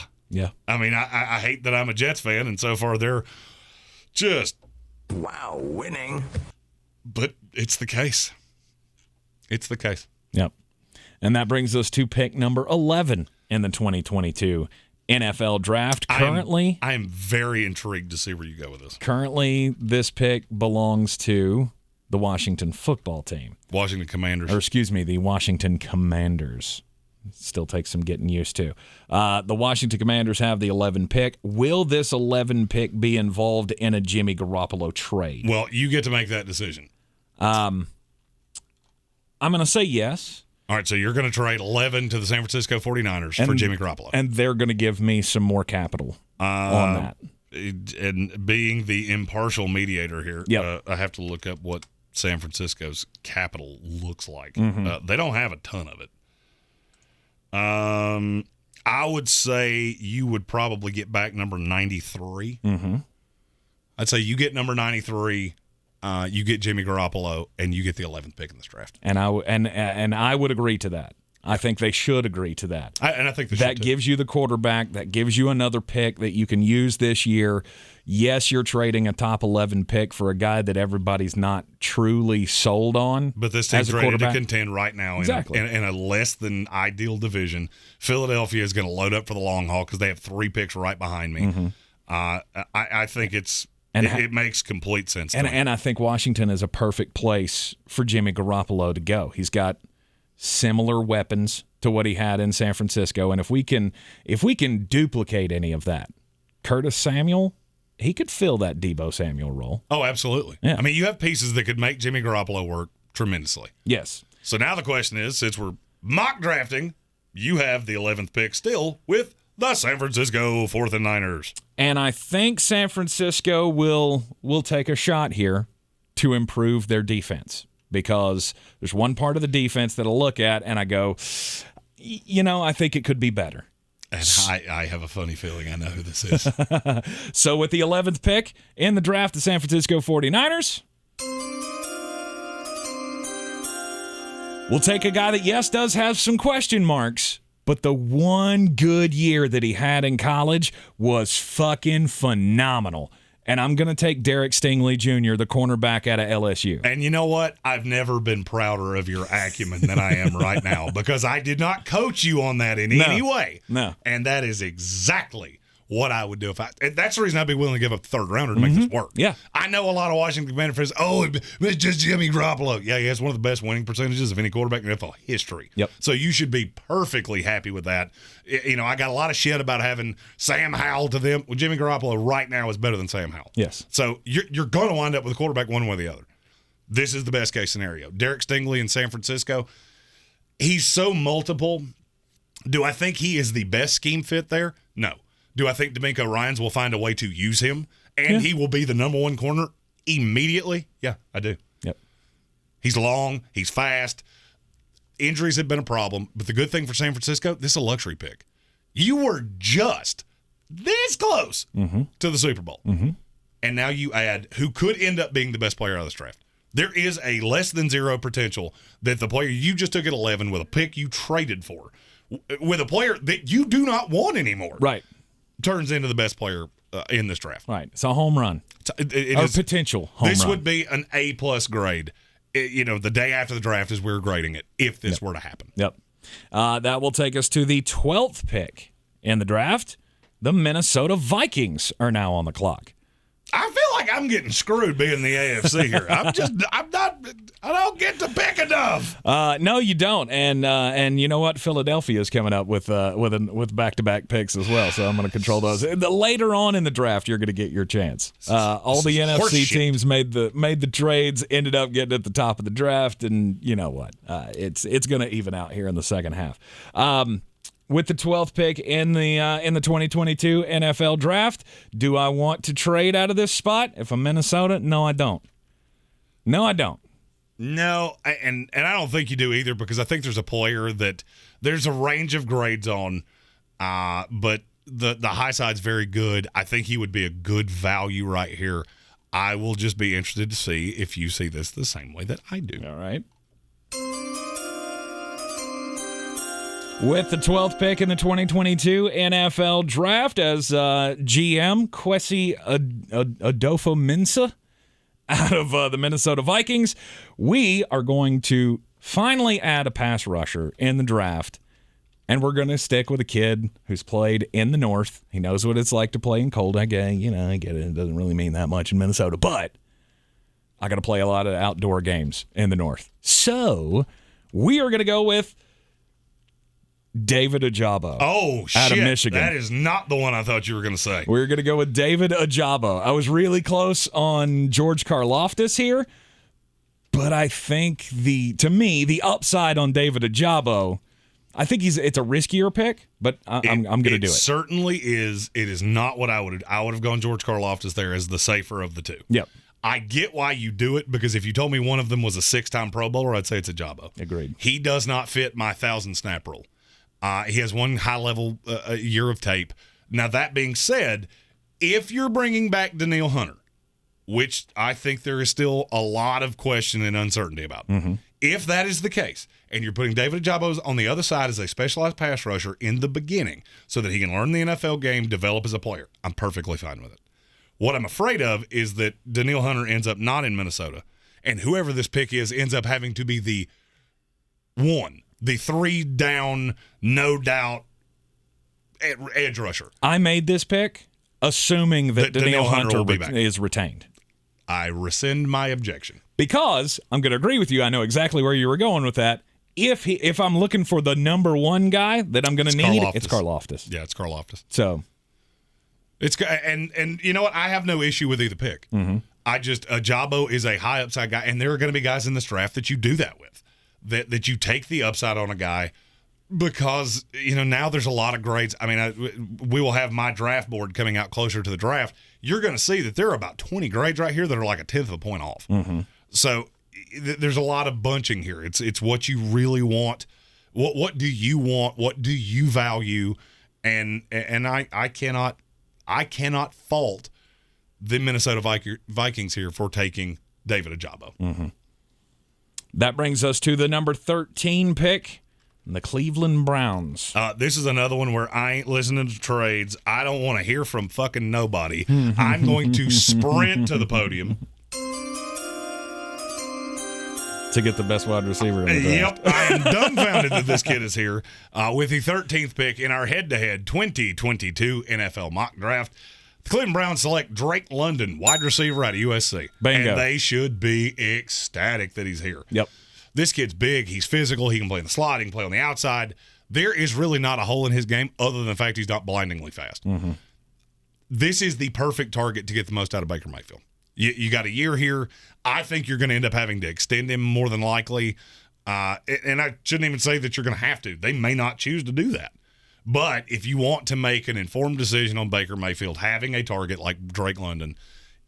I mean, I hate that I'm a Jets fan, and so far they're just Wow, winning. But it's the case. It's the case. Yep. And that brings us to pick number 11 in the 2022 NFL Draft. Currently, I am very intrigued to see where you go with this. Currently, this pick belongs to the Washington football team. Washington Commanders. Or excuse me, the Washington Commanders. Still takes some getting used to. The Washington Commanders have the 11 pick. Will this 11 pick be involved in a Jimmy Garoppolo trade? Well, you get to make that decision. I'm going to say yes. All right, so you're going to trade 11 to the San Francisco 49ers for Jimmy Garoppolo. And they're going to give me some more capital on that. And being the impartial mediator here, yep. I have to look up what San Francisco's capital looks like. They don't have a ton of it. I would say you would probably get back number 93. Mm-hmm. I'd say you get number 93, you get Jimmy Garoppolo, and you get the 11th pick in this draft. And I would agree to that. I think they should agree to that. I think they should that gives you the quarterback. That gives you another pick that you can use this year. Yes, you're trading a top 11 pick for a guy that everybody's not truly sold on. But this team's ready to contend right now in a less than ideal division. Philadelphia is going to load up for the long haul because they have 3 picks right behind me. Mm-hmm. I think it makes complete sense. And I think Washington is a perfect place for Jimmy Garoppolo to go. He's got similar weapons to what he had in San Francisco, and if we can duplicate any of that, Curtis Samuel, he could fill that Deebo Samuel role. Oh, absolutely. Yeah. I mean, you have pieces that could make Jimmy Garoppolo work tremendously. Yes. So now the question is, since we're mock drafting, you have the 11th pick still with the San Francisco 4th and Niners. And I think San Francisco will take a shot here to improve their defense, because there's one part of the defense that I'll look at and I go, I think it could be better. And I have a funny feeling I know who this is. So with the 11th pick in the draft, the San Francisco 49ers, we'll take a guy that, yes, does have some question marks, but the one good year that he had in college was fucking phenomenal. And I'm going to take Derek Stingley Jr., the cornerback out of LSU. And you know what? I've never been prouder of your acumen than I am right now, because I did not coach you on that in any way. No. And that is exactly what I would do and that's the reason I'd be willing to give up a third rounder to make this work. Yeah. I know a lot of Washington Commander fans, it's just Jimmy Garoppolo. Yeah, he has one of the best winning percentages of any quarterback in NFL history. Yep. So you should be perfectly happy with that. I got a lot of shit about having Sam Howell to them. Well, Jimmy Garoppolo right now is better than Sam Howell. Yes. So you're going to wind up with a quarterback one way or the other. This is the best case scenario. Derek Stingley in San Francisco, he's so multiple. Do I think he is the best scheme fit there? No. Do I think D'Amico Ryans will find a way to use him and he will be the number one corner immediately? Yeah, I do. Yep. He's long. He's fast. Injuries have been a problem, but the good thing for San Francisco, this is a luxury pick. You were just this close to the Super Bowl. Mm-hmm. And now you add who could end up being the best player out of this draft. There is a less than zero potential that the player you just took at 11 with a pick you traded for, with a player that you do not want anymore. Right. Turns into the best player in this draft. Right. It's a home run. It or is, potential home this run. would be an A-plus grade. The day after the draft is we're grading it if this were to happen. Yep. That will take us to the 12th pick in the draft. The Minnesota Vikings are now on the clock. I feel like I'm getting screwed being the AFC here. I don't get to pick enough. No, you don't. And you know what? Philadelphia is coming up with back-to-back picks as well. So I'm going to control those. Later on in the draft, you're going to get your chance. All the NFC teams made the trades, ended up getting at the top of the draft, and you know what? It's going to even out here in the second half. With the 12th pick in the 2022 NFL Draft, do I want to trade out of this spot if I'm Minnesota? No, I don't. No, I don't think you do either, because I think there's a player that there's a range of grades on, but the high side's very good. I think he would be a good value right here. I will just be interested to see if you see this the same way that I do. All right. With the 12th pick in the 2022 NFL Draft, as GM Kwesi Adofo-Mensah out of the Minnesota Vikings, we are going to finally add a pass rusher in the draft, and we're going to stick with a kid who's played in the North. He knows what it's like to play in cold. I get it. It doesn't really mean that much in Minnesota, but I got to play a lot of outdoor games in the North. So we are going to go with David Ojabo. Out of Michigan. That is not the one I thought you were going to say. We're going to go with David Ojabo. I was really close on George Karlaftis here, but I think to me, the upside on David Ojabo, I think it's a riskier pick, but I'm going to do it. It certainly is. It is not what I would have gone George Karlaftis there as the safer of the two. Yep. I get why you do it, because if you told me one of them was a 6-time Pro Bowler, I'd say it's Ojabo. Agreed. He does not fit my 1,000 snap rule. He has one high-level year of tape. Now, that being said, if you're bringing back Danielle Hunter, which I think there is still a lot of question and uncertainty about, if that is the case, and you're putting David Ojabo on the other side as a specialized pass rusher in the beginning so that he can learn the NFL game, develop as a player, I'm perfectly fine with it. What I'm afraid of is that Danielle Hunter ends up not in Minnesota, and whoever this pick is ends up having to be the 3-down, no doubt edge rusher. I made this pick assuming that Danielle Hunter will be back. is retained. I rescind my objection. Because I'm going to agree with you. I know exactly where you were going with that. If I'm looking for the number one guy that I'm going to need, it's Karlaftis. Yeah, it's Karlaftis. So it's and you know what? I have no issue with either pick. I just Ojabo is a high upside guy, and there are going to be guys in this draft that you do that with, that you take the upside on a guy because now there's a lot of grades. I mean, we will have my draft board coming out closer to the draft. You're going to see that there are about 20 grades right here that are like a 10th of a point off. So there's a lot of bunching here. It's what you really want. What do you want? What do you value? And I cannot fault the Minnesota Vikings here for taking David Ojabo. That brings us to the number 13 pick, the Cleveland Browns. This is another one where I ain't listening to trades. I don't want to hear from fucking nobody. I'm going to sprint to the podium to get the best wide receiver in the draft. Yep, I am dumbfounded that this kid is here with the 13th pick in our head-to-head 2022 NFL mock draft. The Cleveland Browns select Drake London, wide receiver out of USC. Bingo. And they should be ecstatic that he's here. Yep. This kid's big. He's physical. He can play in the slot. He can play on the outside. There is really not a hole in his game other than the fact he's not blindingly fast. This is the perfect target to get the most out of Baker Mayfield. You got a year here. I think you're going to end up having to extend him more than likely. And I shouldn't even say that you're going to have to. They may not choose to do that. But if you want to make an informed decision on Baker Mayfield, having a target like Drake London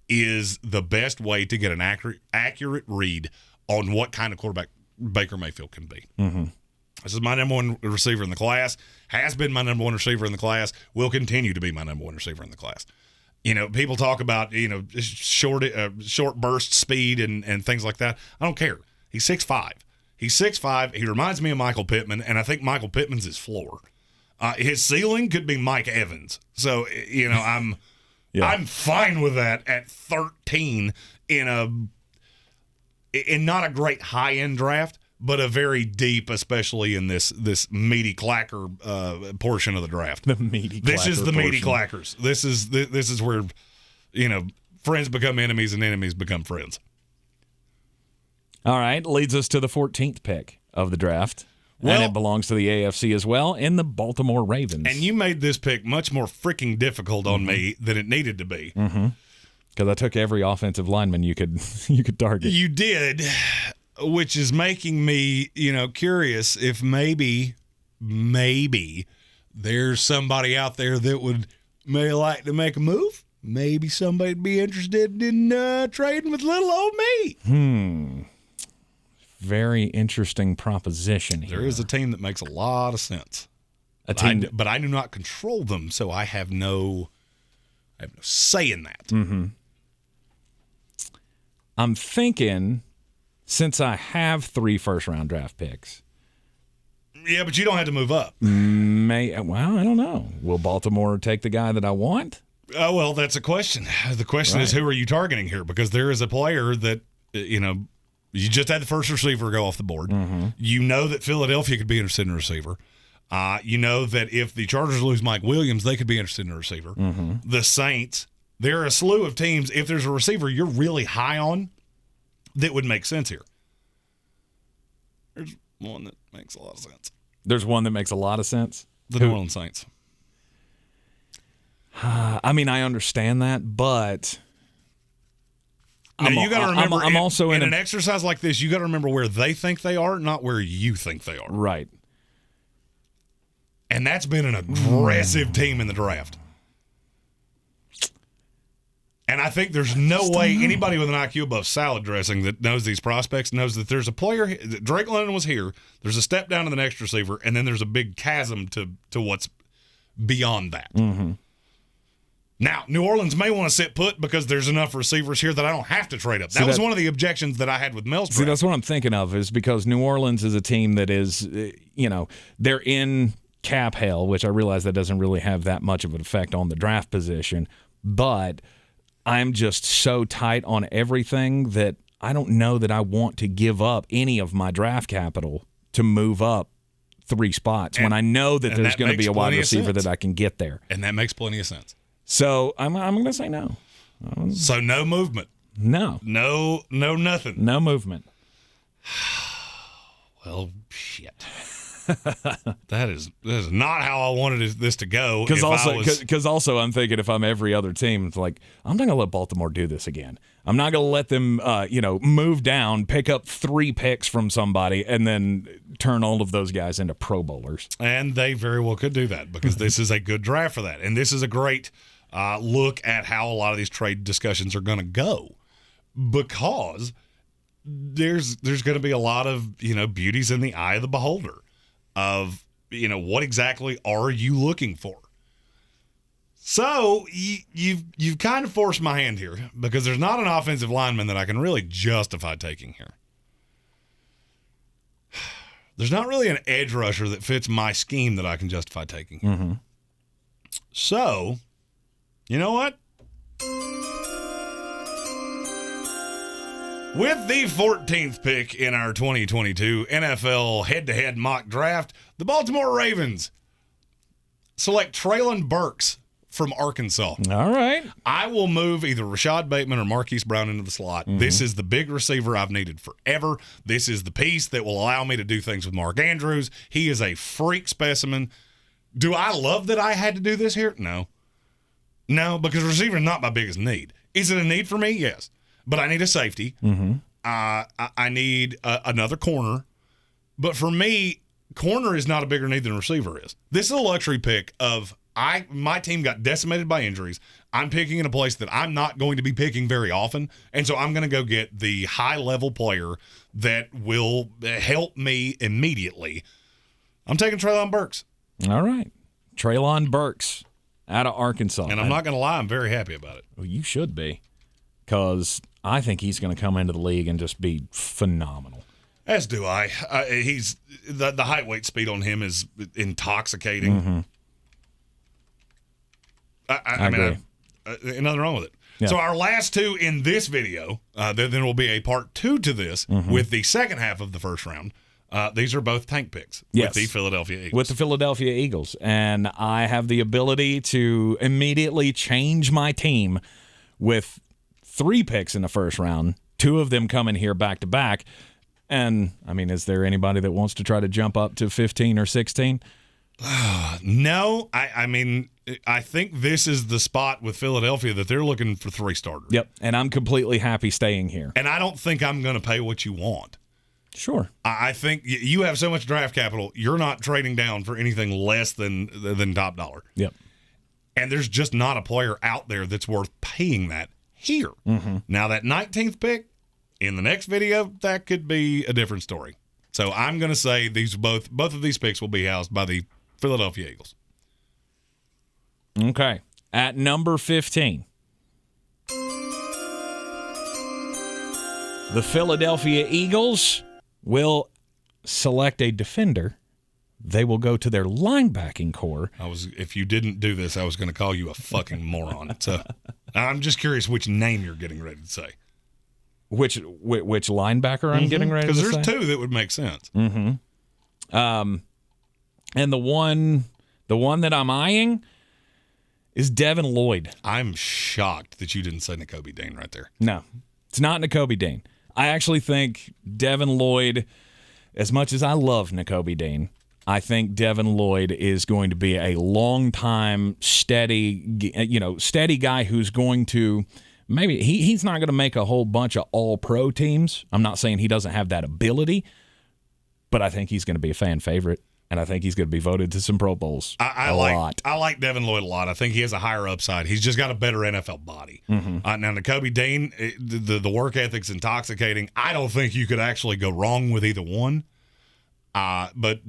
is the best way to get an accurate read on what kind of quarterback Baker Mayfield can be. This is my number one receiver in the class, has been my number one receiver in the class, will continue to be my number one receiver in the class. People talk about, short burst speed and things like that. I don't care. He's 6'5". He's 6'5". He reminds me of Michael Pittman, and I think Michael Pittman's his floor. His ceiling could be Mike Evans. So, I'm fine with that at 13 in not a great high-end draft, but a very deep, especially in this meaty clacker portion of the draft. The meaty clacker This is the meaty portion. clackers. This is where, friends become enemies and enemies become friends. All right, leads us to the 14th pick of the draft. Well, and it belongs to the AFC as well, in the Baltimore Ravens. And you made this pick much more freaking difficult on me than it needed to be. Because I took every offensive lineman you could target. You did, which is making me, curious if maybe there's somebody out there that may like to make a move. Maybe somebody'd be interested in trading with little old me. Very interesting proposition here. There is a team that makes a lot of sense. But I do not control them, so I have no say in that. I'm thinking, since I have 3 first-round draft picks. Yeah, but you don't have to move up. I don't know. Will Baltimore take the guy that I want? Well, that's a question. The question is, who are you targeting here? Because there is a player that, you just had the first receiver go off the board. You know that Philadelphia could be interested in a receiver. You know that if the Chargers lose Mike Williams, they could be interested in a receiver. The Saints, there are a slew of teams. If there's a receiver you're really high on, that would make sense here. There's one that makes a lot of sense. There's one that makes a lot of sense? The New Orleans Saints. I mean, I understand that, but... Now, you got to remember, I'm also in an exercise like this, you got to remember where they think they are, not where you think they are. Right. And that's been an aggressive team in the draft. And I think there's no way anybody with an IQ above salad dressing that knows these prospects knows that there's a player. Drake London was here. There's a step down to the next receiver, and then there's a big chasm to what's beyond that. Mm-hmm. Now, New Orleans may want to sit put because there's enough receivers here that I don't have to trade up. That was one of the objections that I had with Mel's draft. See, that's what I'm thinking of, is because New Orleans is a team that is, they're in cap hell, which I realize that doesn't really have that much of an effect on the draft position, but I'm just so tight on everything that I don't know that I want to give up any of my draft capital to move up 3 spots when I know that there's going to be a wide receiver that I can get there. And that makes plenty of sense. So I'm going to say no. So no movement. No. No nothing. No movement. Well, shit. That is not how I wanted this to go. Because also I'm thinking if I'm every other team, it's like, I'm not going to let Baltimore do this again. I'm not going to let them, move down, pick up 3 picks from somebody, and then turn all of those guys into Pro Bowlers. And they very well could do that because this is a good draft for that. And this is a great look at how a lot of these trade discussions are going to go, because there's going to be a lot of, beauties in the eye of the beholder of, what exactly are you looking for? So you've kind of forced my hand here because there's not an offensive lineman that I can really justify taking here. There's not really an edge rusher that fits my scheme that I can justify taking here. Mm-hmm. So, you know what? With the 14th pick in our 2022 NFL head-to-head mock draft, the Baltimore Ravens select Treylon Burks from Arkansas. All right. I will move either Rashad Bateman or Marquise Brown into the slot. Mm-hmm. This is the big receiver I've needed forever. This is the piece that will allow me to do things with Mark Andrews. He is a freak specimen. Do I love that I had to do this here? No. No, because receiver is not my biggest need. Is it a need for me? Yes. But I need a safety. Mm-hmm. I need another corner. But for me, corner is not a bigger need than receiver is. This is a luxury pick of my team got decimated by injuries. I'm picking in a place that I'm not going to be picking very often. And so I'm going to go get the high-level player that will help me immediately. I'm taking Treylon Burks. All right. Treylon Burks out of Arkansas. And I'm not going to lie, I'm very happy about it. Well, you should be, because I think he's going to come into the league and just be phenomenal. As do I. He's the height weight speed on him is intoxicating. Mm-hmm. I mean, nothing wrong with it. Yeah. So our last 2 in this video, then will be a part 2 to this with the second half of the first round. These are both tank picks with the Philadelphia Eagles. With the Philadelphia Eagles. And I have the ability to immediately change my team with 3 picks in the first round, 2 of them coming here back-to-back. And, I mean, is there anybody that wants to try to jump up to 15 or 16? No. I mean, I think this is the spot with Philadelphia that they're looking for 3 starters. Yep, and I'm completely happy staying here. And I don't think I'm going to pay what you want. Sure. I think you have so much draft capital, you're not trading down for anything less than top dollar. Yep. And there's just not a player out there that's worth paying that here. Mm-hmm. Now, that 19th pick in the next video, that could be a different story. So I'm going to say both of these picks will be housed by the Philadelphia Eagles. Okay. At number 15, the Philadelphia Eagles will select a defender. They will go to their linebacking core. If you didn't do this, I was going to call you a fucking moron. So I'm just curious which name you're getting ready to say. Which linebacker I'm getting ready to say? Because there's 2 that would make sense. Mm-hmm. And the one that I'm eyeing is Devin Lloyd. I'm shocked that you didn't say Nakobe Dean right there. No, it's not Nakobe Dean. I actually think Devin Lloyd, as much as I love Nakobe Dean, I think Devin Lloyd is going to be a long-time, steady guy who's going to maybe he's not going to make a whole bunch of all-pro teams. I'm not saying he doesn't have that ability, but I think he's going to be a fan favorite And I think he's going to be voted to some Pro Bowls a lot. I like Devin Lloyd a lot. I think he has a higher upside. He's just got a better NFL body. Mm-hmm. Now, Nakobe Dean, the work ethic's intoxicating. I don't think you could actually go wrong with either one. But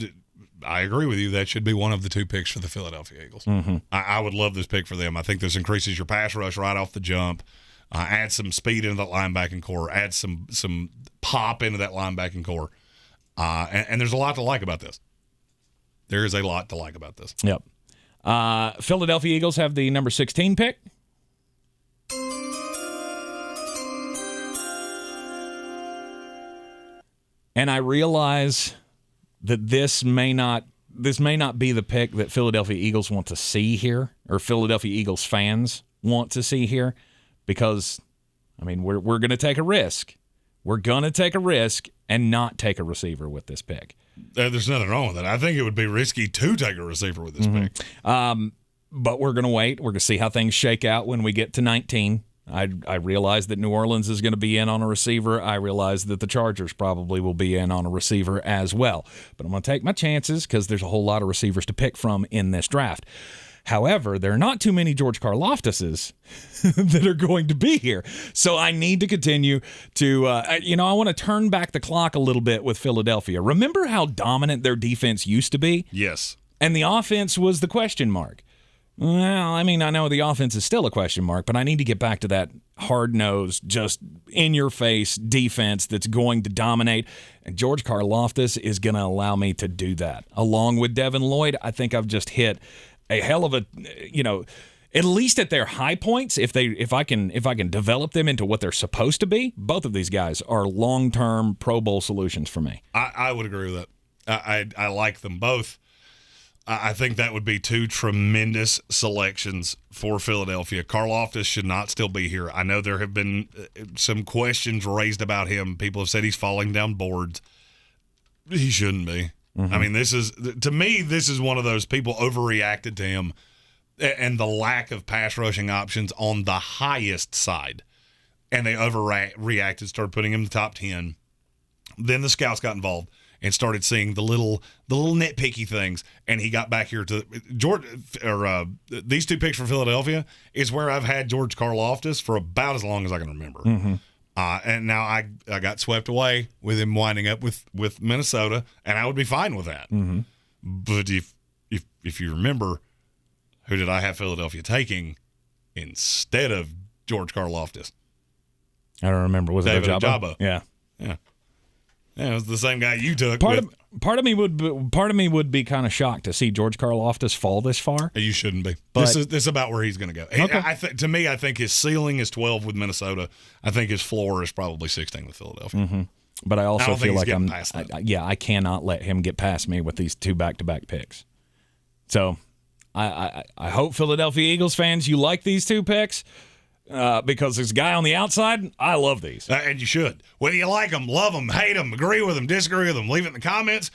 I agree with you. That should be one of the 2 picks for the Philadelphia Eagles. Mm-hmm. I would love this pick for them. I think this increases your pass rush right off the jump. Add some speed into that linebacking core. Add some pop into that linebacking core. And there's a lot to like about this. There is a lot to like about this. Yep. Philadelphia Eagles have the number 16 pick. And I realize that this may not be the pick that Philadelphia Eagles want to see here, or Philadelphia Eagles fans want to see here, because, I mean, we're going to take a risk. We're going to take a risk and not take a receiver with this pick. There's nothing wrong with that. I think it would be risky to take a receiver with this pick. But we're going to wait. We're going to see how things shake out when we get to 19. I realize that New Orleans is going to be in on a receiver. I realize that the Chargers probably will be in on a receiver as well. But I'm going to take my chances because there's a whole lot of receivers to pick from in this draft. However, there are not too many George Karlaftises that are going to be here. So I need to continue to, I want to turn back the clock a little bit with Philadelphia. Remember how dominant their defense used to be? Yes. And the offense was the question mark. Well, I mean, I know the offense is still a question mark, but I need to get back to that hard-nosed, just in-your-face defense that's going to dominate. And George Karlaftis is going to allow me to do that. Along with Devin Lloyd, I think I've just hit a hell of a, at least at their high points, if I can develop them into what they're supposed to be, both of these guys are long-term Pro Bowl solutions for me. I would agree with that. I like them both. I think that would be 2 tremendous selections for Philadelphia. Karlaftis should not still be here. I know there have been some questions raised about him. People have said he's falling down boards. He shouldn't be. Mm-hmm. I mean, this is one of those people overreacted to him and the lack of pass rushing options on the highest side. And they overreacted, started putting him in the top 10. Then the scouts got involved and started seeing the little nitpicky things, and he got back here to George. These 2 picks from Philadelphia is where I've had George Karlaftis for about as long as I can remember. Mm-hmm. And now I got swept away with him winding up with Minnesota, and I would be fine with that. Mm-hmm. But if you remember, who did I have Philadelphia taking instead of George Karlaftis? I don't remember. Was David it Ojabo? Ojabo. Yeah. Yeah, it was the same guy you took. Part of me would be kind of shocked to see George Karlaftis fall this far. You shouldn't be. But, this is about where he's going to go. Okay. To me, I think his ceiling is 12 with Minnesota. I think his floor is probably 16 with Philadelphia. Mm-hmm. But I also feel like I cannot let him get past me with these 2 back-to-back picks. So I hope Philadelphia Eagles fans, you like these 2 picks. Because this guy on the outside, I love these. And you should. Whether you like them, love them, hate them, agree with them, disagree with them, leave it in the comments.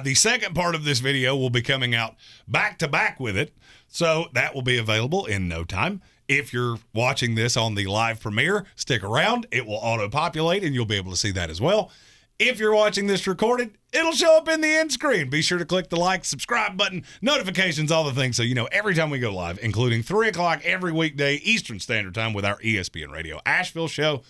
The second part of this video will be coming out back-to-back with it, so that will be available in no time. If you're watching this on the live premiere, stick around. It will auto-populate, and you'll be able to see that as well. If you're watching this recorded, it'll show up in the end screen. Be sure to click the like, subscribe button, notifications, all the things, so you know every time we go live, including 3 o'clock every weekday Eastern Standard Time with our ESPN Radio Asheville show.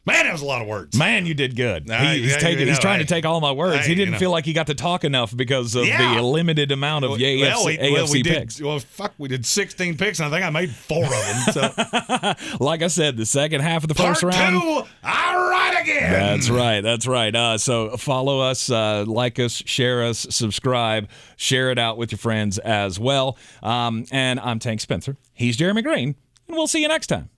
Man, that was a lot of words. Man, you did good. He's trying to take all my words. He didn't feel like he got to talk enough because of the limited amount of AFC picks. We did 16 picks, and I think I made 4 of them. So. Like I said, the second half of the first round. Part 2, all right again. That's right. So follow us, like us, share us, subscribe, share it out with your friends as well. And I'm Tank Spencer. He's Jeremy Greene, and we'll see you next time.